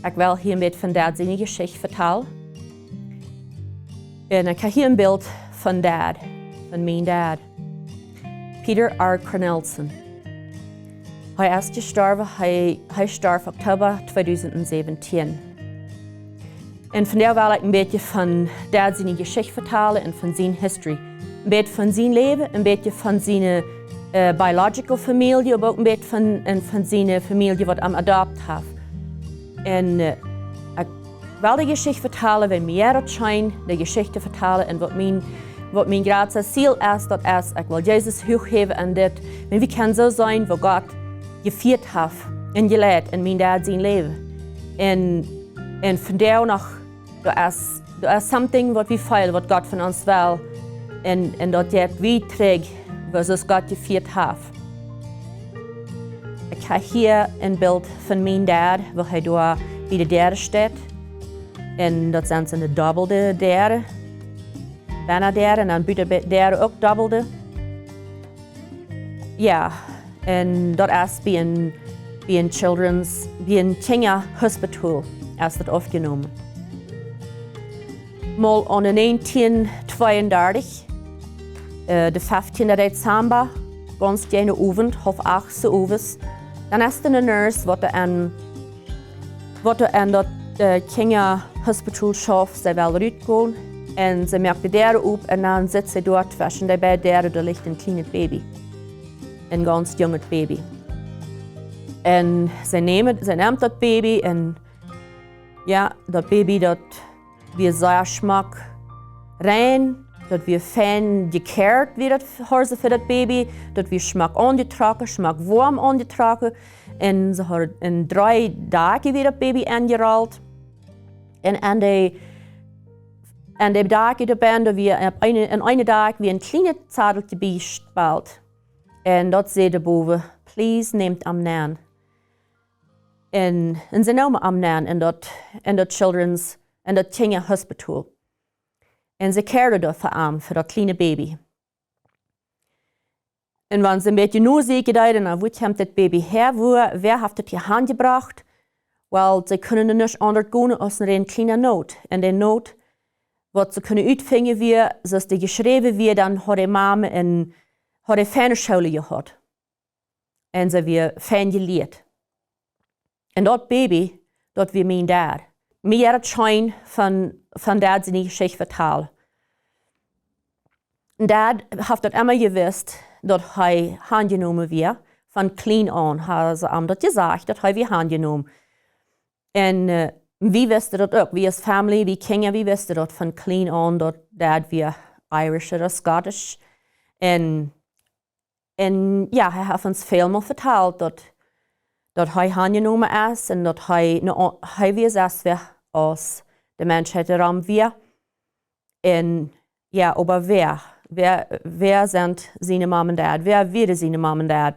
Ik wil hier met van Dad zijn geschicht vertellen. En ik heb hier een beeld van Dad, van mijn dad. Peter R. Kornelsen. Hij is gestorven, hij stierf oktober 2017. En vandaar wil ik een beetje van Dad zijn geschicht vertellen en van zijn history. Een beetje van zijn leven, een beetje van zijn biological familie, maar ook een beetje van zijn familie wat hij adopt heeft. En ik wil de geschichte vertellen, wenn mir dat zijn, de geschichte vertellen en wat mijn grootste ziel is, dat is, ik wil Jezus hooggeven aan dit. En wie kan zo zijn wat God gevierd heeft en geleid in mijn dad zijn leven. En vandaar nog, er is something wat we feilen, wat God van ons wil. En dat je wie terug, wat God gevierd heeft. Ik heb hier een beeld van mijn dad, waar hij door bij de derde staat. En dat zijn ze de dubbelde derde. Bijna derde en dan bij de derde ook dubbelde. Ja, en dat is bij een kinderhospital is dat opgenomen. Maar aan 1932, de 15 december, ganz jene avond, half 8 s'avonds, dan is er een nurse wat aan dat kinderhospital schaf, zij wil uitgaan. En ze merkt de derde op en dan zit ze dort tussen de beide derde, er ligt een klein baby. Een ganz jonge baby. En ze neemt dat baby en ja, dat baby dat weer zeer smak rein, dat weer fijn gekeerd wordt voor dat baby, dat weer smak aangetrokken, smak warm aangetrokken. En ze had in 3 dagen weer dat baby aangerold. En aan de dagen daarbij, dat we in een dag weer een kleine zadeltje bijspeld. En dat zei erboven, please neemt hem aan. En ze namen hem aan in dat children's, in dat kinderhospital. En ze keerden dat voor hem, voor dat kleine baby. En wanneer ze een beetje nieuwsgierig waren, dan wist hij dat baby her, wer heeft het hier aangebracht? Wel, ze kunnen er niet anders gaan als naar een kleine noot. En de noot, wat ze kunnen uitvinden weer, zoals die geschreven weer, dan had de mama had een fijne school gehad. En ze weer fijn geleerd. En dat baby, dat weer mijn dad. Mij het schijn van dad zijn geschichte vertellen. Dad heeft dat immer gewusst, dat hij aangenomen werd. Van klein aan hebben ze hem dat gezegd, dat hij weer aangenomen. En wie wisten dat ook? We als familie, we kinderen, we wisten dat van klein aan, dat dad weer Irish of Scottish. En ja, hij heeft ons veel verteld dat hij aangenomen is en dat hij weer zelfs weer als de mensheid erom weer. En ja, aber wer zijn zijn mom en dad? Wer werden zijn mom en dad?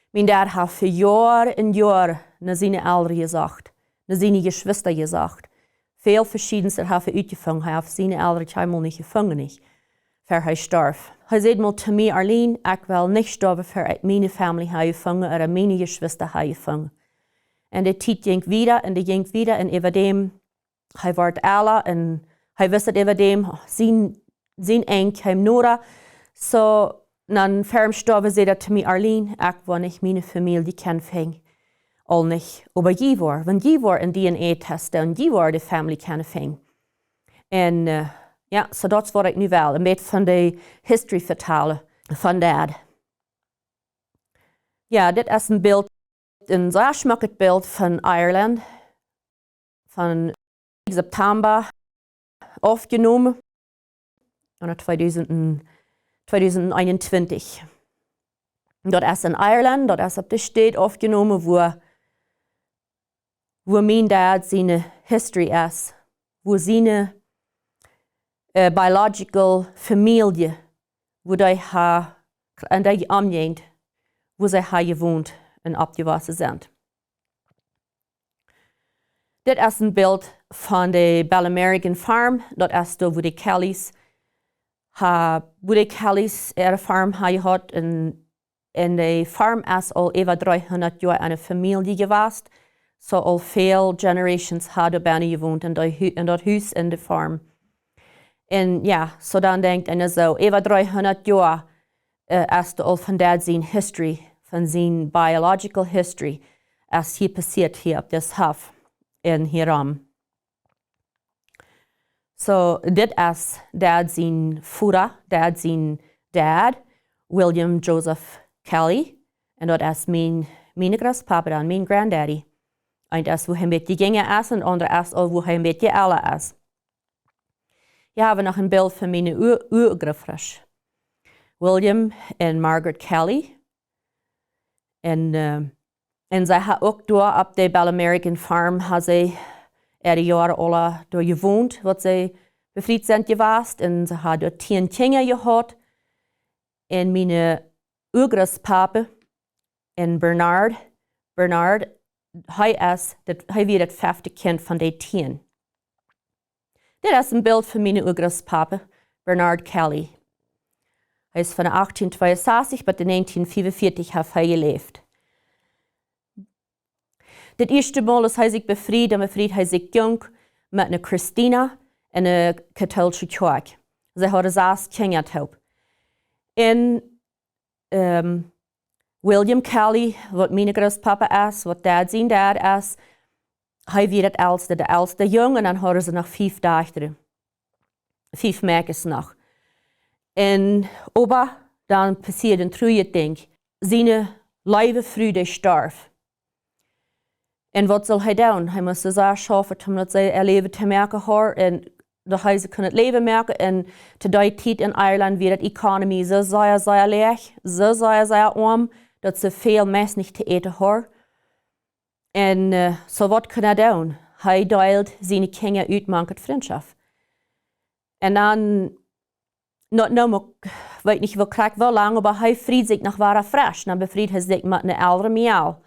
Mijn dad heeft voor jaar en jaar naar zijn ouderen gezegd, naar zijn geschwister gezegd. Veel verschillende hebben uitgevangen. Hij heeft zijn ouderen helemaal niet gevangen, voor hij stierf. Hij zei mal te mij, Arlene, ik wil niet sterven voor ik mijn familie heb gevangen of mijn geschwister heb gevangen. En de tijd ging wieder en die ging wieder en everdem, hij werd ouder en hij wist dat everdem zijn enk hem nodig. So, dan ferm sterven zei dat te mij, Arlene, ik wil niet mijn familie kennen. Al niet, aber je war, want je war een DNA-test en je war de familie kennen. En ja, so dat is wat ik nu wil, een beetje van de history vertellen van dad. Ja, dit is een beeld, een zeer schmackend beeld van Ireland, van september opgenomen, in 2021. Dat is in Ireland, dat is op de stad opgenomen, waar mijn dad zijn history is, waar zijn biological familie, waar hij omgeeft, waar zij gewoond en opgewassen zijn. Dit is een beeld van de Bell-American farm, dat is waar de Kellys ihre farm gehad en de farm is al over 300 jaar een familie geweest. so al veel generations hadden bijna gewoond in dat huis in de farm. En ja, so dan denkt en zo, over 300 jaar als de al van dat zijn history, van zijn biological history, als hier passiert hier op dit hof en hierom. So, dit is dat zijn voeder, dat zijn dad, William Joseph Kelly, en dat is mijn grandpapa dan, mijn granddaddy. En dat is hoe hij een beetje gingen is, en de andere is hoe hij een beetje alle is. Hier hebben we nog een beeld van mijn oergrafresh. William en Margaret Kelly. En zij had ook door op de Bell American farm, had zij de jaren alle door gewoond, wat zij bevriend zijn geweest. En ze had door 10 kinderen gehad. En mijn oergrafpapa en Bernard, hij weer het 5e kind van de 10. Dit is een beeld van mijn oergrafpapa, Bernard Kelly. Hij is van 1862 tot 1945 heeft hij geleefd. Het eerste Mal is hij zich bevrijd en bevrijd hij zich jong met een Christina in een katholische kerk. Ze hadden 6 kinderen. En William Kelly, wat mijn grandpapa is, wat dad zijn dad is, hij werd de oudste jong en dan hadden ze nog 5 dochteren. 5 meisjes nog. En opa, dan passiert een trouwje ding. Zijn lieve vrouw starf. En wat zal hij doen? Hij moest zo schaffen omdat hij leven te merken had en dat hij ze kunnen leven merken. En te die tijd in Ierland werd de economie zo zeer leeg, zo zeer arm, dat ze veel mensen niet te eten hadden. En so wat kan hij doen? Hij deelt zijn kinderen uit met vriendschap. En dan, weet niet wel lang, maar hij vriend zich nog waar fresh. Dan bevriend hij zich met een oudere miaal.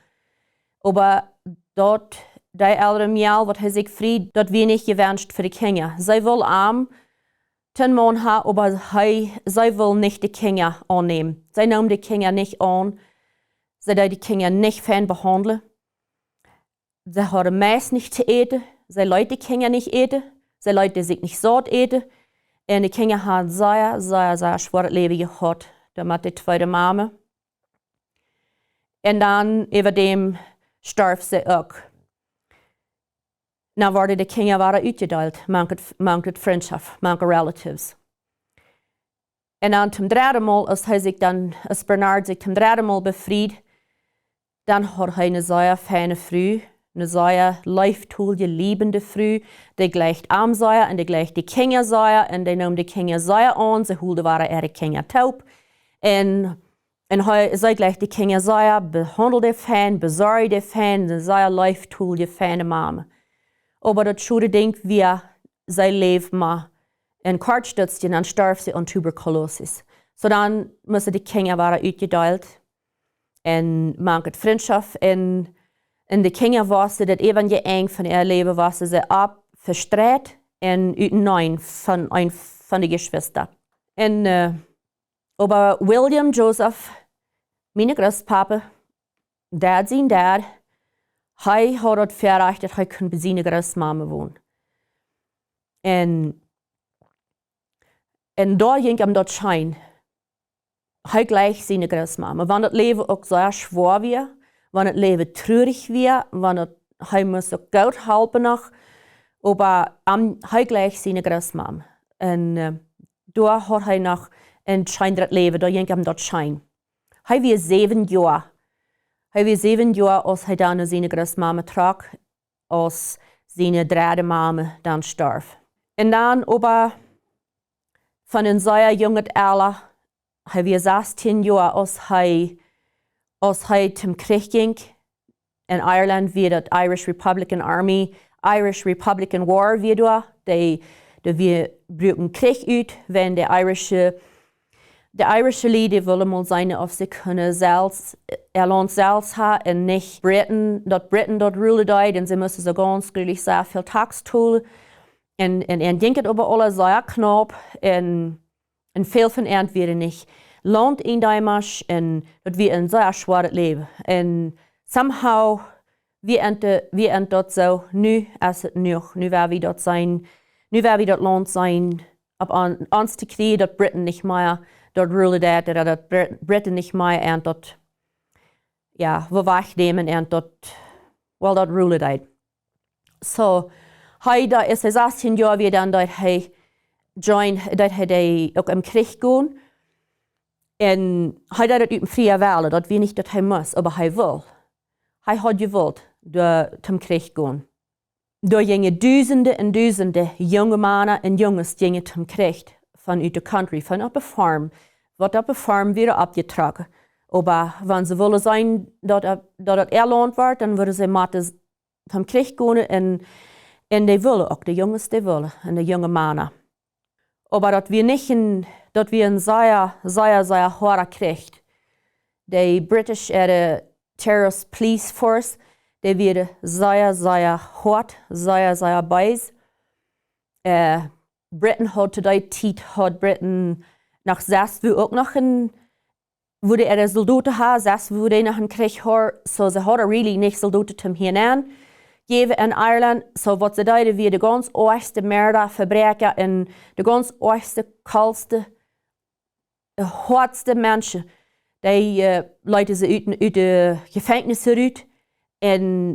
Maar die oudere miaal, wat hij zich vriend, dat weer niet gewenst voor de kinderen. Zij wil arm 10 maanden, maar zij wil niet de kinderen aannemen. Zij neemt de kinderen niet aan. Zij deed de kinderen niet fijn behandelen. Zij hadden meest niet te eten. Zij lieten de kinderen niet eten. Zij lieten zich niet zout eten. En de kinderen hadden zeer zwaar leven gehad. Met de tweede mama. En dan, over dem, starf ze ook. Nou worden de kinderen uitgedeeld. Manket vriendschap, manket relatives. En dan ten derde Mal, als Bernard zich ten derde Mal bevried, dan had hij een zeer fijne vrouw. Een zeer lieftoelige, liebende vrouw. Die gleicht arm zeer en die gleicht de kinderen zeer. En die nam de kinderen zeer aan. Ze hielden waren de kinderen taub. En zij gleicht de kinderen zeer, behandelde fijn, bezorgde fijn. Een zeer lieftoelige, fijne mama. Maar dat schode ding weer, zij leeft maar een kortstutje en dan starf ze aan tuberculosis. So dan moesten de kinderen waren uitgedeeld. En manket vriendschap. En de kinderen wassen dat even je eng van haar leven wassen ze op, verstrekt en uit een van de geschwister. En aber William Joseph, mijn grandpapa, dad zijn dad, hij had het verrecht dat hij kon bij zijn grandmama wonen. En daar ging hem dat schijn. Hij gleich zijn grandmama. Wanneer het leven ook zeer zwaar was, wanneer het leven treurig was, wanneer hij moest ook geld helpen nog, maar hij gleich zijn grandmama. En daar had hij nog een schijn dat leven, daar ging hem dat schijn. Hij was 7 jaar. Hij was 7 jaar als hij dan naar zijn grandmama trok, als zijn derde mama dan starf. En dan, aber van een zeer jonge alter, hij was 16 jaar als hij ten Krieg ging. In Ireland weer dat Irish Republican Army, Irish Republican War weer we breken Krieg uit, wenn de Irische Lieden willen mal zijn of ze kunnen Irland zelfs hebben en niet Britten dat rulen deed en ze moesten zo ganz gruwelijk zeer veel tax tollen. En denk het over alle zeer knap en veel van hen weer niet land in die Marsch en dat weer een zeer zwaar leven. En somehow wie ent dort so, nu is het nog, nu waar we dort zijn, nu waar we dort land zijn, op ons te krijgen dat Britten niet meer, dort rulen dat Britten niet meer en dort, ja, we wegnemen en dort, wel dat rulen dat. So, hij dat is 16 jaar weer dan dat hij ook im Krieg gaan. En hij deed het uit een vrije wilde, dat we niet dat hij moest, maar hij wil. Hij had gewild zum Krieg gaan. Daar gingen duizenden en duizenden jonge mannen en jongens gingen zum Krieg vanuit de country, van op een farm. Wat op een farm weer opgetrokken. Maar wanneer ze willen zijn dat het erland wordt, dan willen ze met zum Krieg gaan en die willen ook, de jongens die willen, en de jonge mannen. Maar dat we niet dat we een zeer harde Krieg. De British terrorist police force, die werden zeer hard, zeer bijz. Britain had tot die tijd, Britain nog 6 uur ook nog wo de soldaten hadden, 6 uur die nog een Krieg hadden, so ze hadden really niet soldaten te hinein geven in Ireland. So wat ze deden, weer de ganz oorste moorden, verbreker en de ganz oorste, kalste, hardste mensen. Die leiden ze uit de gevangenissen uit en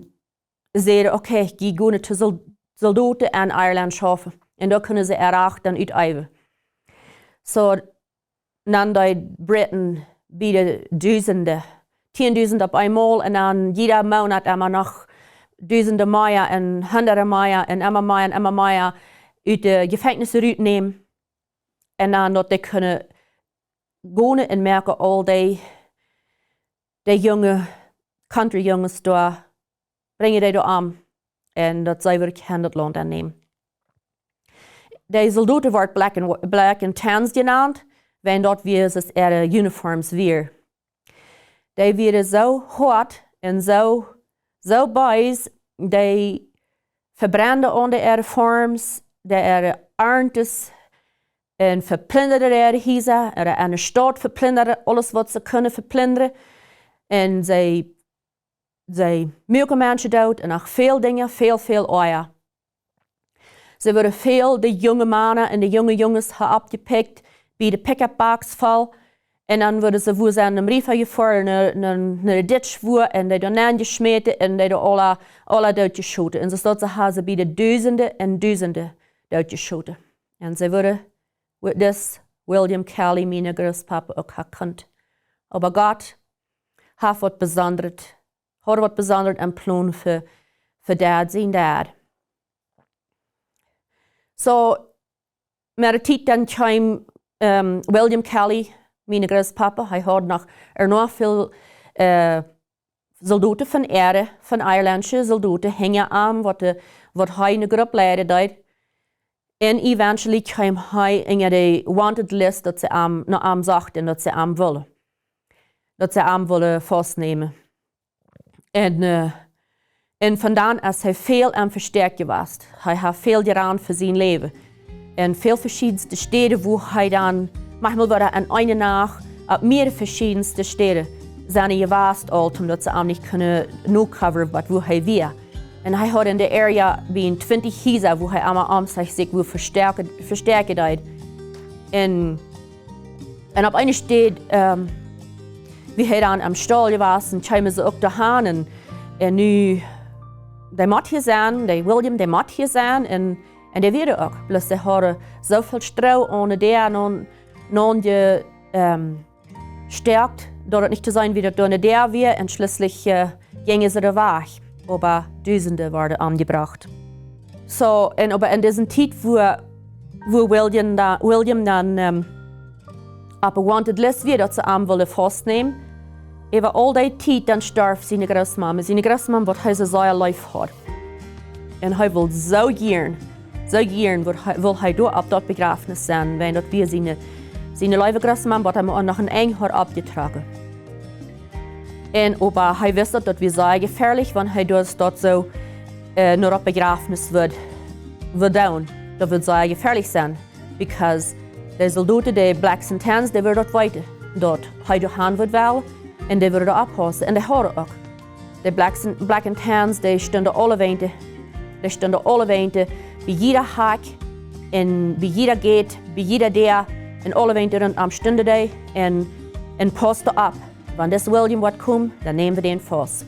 zeiden, oké, die gaan de soldaten in Ireland schaffen. En daar kunnen ze erachter uiteiven. So, dan die Britten bieden duizenden, 10.000 op eenmaal en dan jeder maand immer nog duizenden meer en honderden meer en immer meer uit de gevangenissen uitnemen. En dan dat die kunnen gaan en merken al die jonge country jongens daar, brengen die daar aan. En dat zij weer het land aannemen. De soldaten worden black and tans genaamd, wanneer dat weer zijn uniforms weer. Die werden zo hard en zo bijz, die verbranden aan de uniforms, die arntes en verplunderen de huizen, en de stad verplunderen, alles wat ze kunnen verplunderen. En zij melken mensen dood en nog veel dingen, veel eier. Ze worden veel de jonge mannen en de jonge jongens opgepikt bij de pick-up box vol. En dan worden ze voor zijn brieven gevoerd naar de ditch voer en die dan gesmeten en die alle doodgeschoten. En zo hadden ze bij de duizenden en duizenden doodgeschoten. En ze worden dus William Kelly, mijn groospapa, ook gekend. Maar God had wat bijzonderd en plan voor zijn dad. So, met de tijd dan kwam William Kelly, mijn groospapa, hij had nog veel soldaten van Ierlandse soldaten hingen aan wat hij een groep leidde deed. En eventually kwam hij in de wanted list dat ze hem zachten dat ze hem willen. Dat ze hem willen vastnemen. En vandaan is hij veel en versterkt geweest. Hij heeft veel gedaan voor zijn leven. En veel verschillende steden waar hij dan, manchmal wordt hij aan een nacht op meer verschillende steden zijn geweest, omdat ze hem niet kunnen coveren waar hij weer. En hij had in de area bij 20 huizen waar hij allemaal zich wil versterken deed. En op een stad, wie hij dan am stal geweest en kwamen ze ook daarheen en nu die moet hier zijn, William, die moet hier zijn en die werden ook. Plus ze hadden zoveel strouw aan de non gestärkt, dat het niet te zijn wie dat door de weer en schließlich gingen ze er weg. Aber Duizenden werden angebracht. So, aber in dieser Zeit, wo William dann op een wanted list weer dat ze hem willen vastnemen, over al die tijd dan starf zijn grootmama. Zijn grootmama wat hij zijn leven had. En hij wil zo gern wil hij door op dat begrafenis zijn, wanneer dat weer zijn leven grootmama wat hij nog een eng had opgetragen. Aber hij wist dat we zeer gefährlich, want hij dus dat zo naar op begrafenis wordt doen. Dat wordt zeer gefährlich zijn, because de soldaten, de blacks en tans, die willen dat weten. Dat hij doorheen wordt wel en die willen dat oppassen en die houden ook. Die Black and Tans, die stunden alle Wente. Die stunden alle Wente, wie jeder Hack, und wie jeder geht, wie jeder der, und alle Wente rund am Stunde und posten ab. Wenn das William wat kommt, dann nehmen wir den fast.